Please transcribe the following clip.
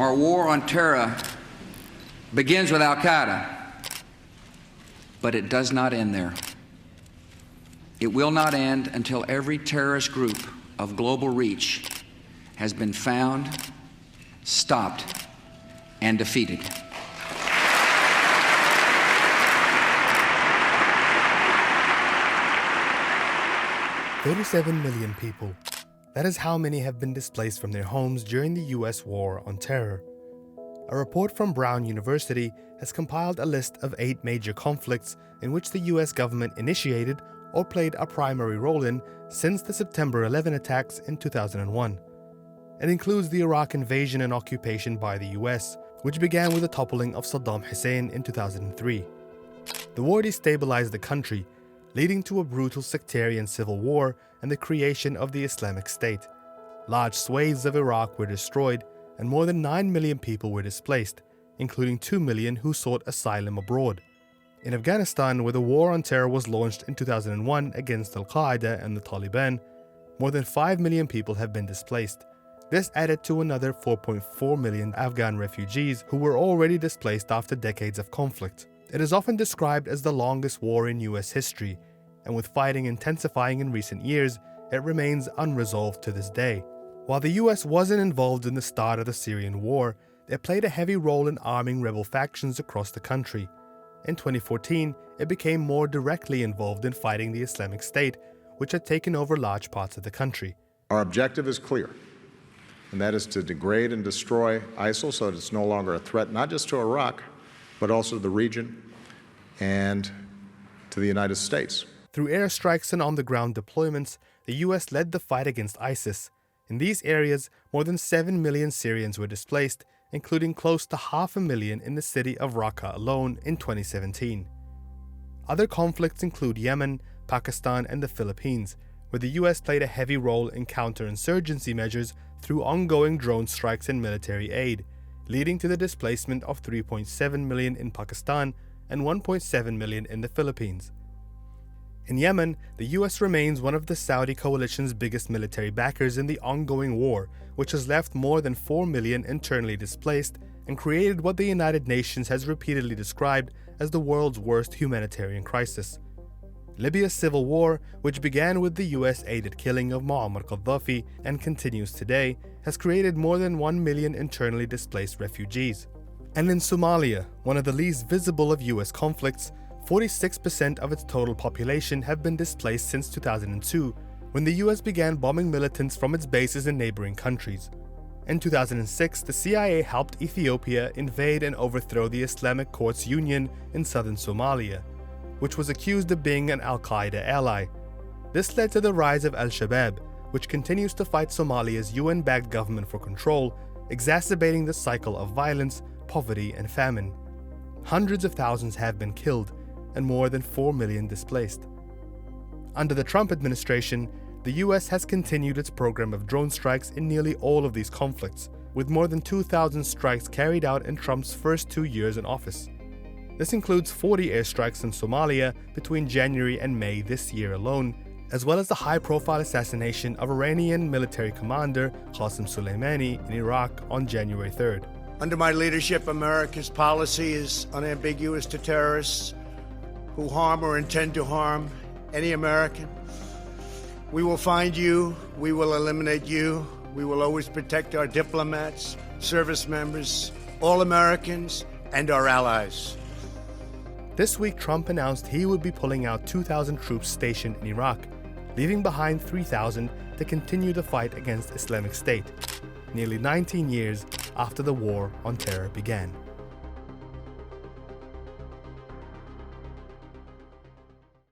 our war on terror begins with Al-Qaeda, but it does not end there. It will not end until every terrorist group of global reach has been found, stopped, and defeated. "37 million people. That is how many have been displaced from their homes during the US war on terror. A report from Brown University has compiled a list of 8 major conflicts in which the US government initiated or played a primary role in since the September 11 attacks in 2001. It includes the Iraq invasion and occupation by the US, which began with the toppling of Saddam Hussein in 2003. The war destabilized the country, leading to a brutal sectarian civil war and the creation of the Islamic State. Large swathes of Iraq were destroyed, and more than 9 million people were displaced, including 2 million who sought asylum abroad. In Afghanistan, where the war on terror was launched in 2001 against Al-Qaeda and the Taliban, more than 5 million people have been displaced. This added to another 4.4 million Afghan refugees who were already displaced after decades of conflict. It is often described as the longest war in US history, and with fighting intensifying in recent years, it remains unresolved to this day. While the US wasn't involved in the start of the Syrian war, it played a heavy role in arming rebel factions across the country. In 2014, it became more directly involved in fighting the Islamic State, which had taken over large parts of the country. Our objective is clear, and that is to degrade and destroy ISIL so that it's no longer a threat not just to Iraq, but also to the region and to the United States. Through airstrikes and on-the-ground deployments, the US led the fight against ISIS. In these areas, more than 7 million Syrians were displaced, including close to 500,000 in the city of Raqqa alone in 2017. Other conflicts include Yemen, Pakistan, and the Philippines, where the US played a heavy role in counterinsurgency measures through ongoing drone strikes and military aid, leading to the displacement of 3.7 million in Pakistan and 1.7 million in the Philippines. In Yemen, the US remains one of the Saudi coalition's biggest military backers in the ongoing war, which has left more than 4 million internally displaced and created what the United Nations has repeatedly described as the world's worst humanitarian crisis. Libya's civil war, which began with the US-aided killing of Muammar Gaddafi and continues today, has created more than 1 million internally displaced refugees. And in Somalia, one of the least visible of US conflicts, 46% of its total population have been displaced since 2002, when the US began bombing militants from its bases in neighboring countries. In 2006, the CIA helped Ethiopia invade and overthrow the Islamic Courts Union in southern Somalia, which was accused of being an Al-Qaeda ally. This led to the rise of Al-Shabaab, which continues to fight Somalia's UN-backed government for control, exacerbating the cycle of violence, poverty, and famine. Hundreds of thousands have been killed, and more than 4 million displaced. Under the Trump administration, the US has continued its program of drone strikes in nearly all of these conflicts, with more than 2,000 strikes carried out in Trump's first 2 years in office. This includes 40 airstrikes in Somalia between January and May this year alone, as well as the high-profile assassination of Iranian military commander Qasem Soleimani in Iraq on January 3rd. Under my leadership, America's policy is unambiguous to terrorists who harm or intend to harm any American. We will find you, we will eliminate you, we will always protect our diplomats, service members, all Americans, and our allies. This week, Trump announced he would be pulling out 2,000 troops stationed in Iraq, leaving behind 3,000 to continue the fight against Islamic State, nearly 19 years after the war on terror began.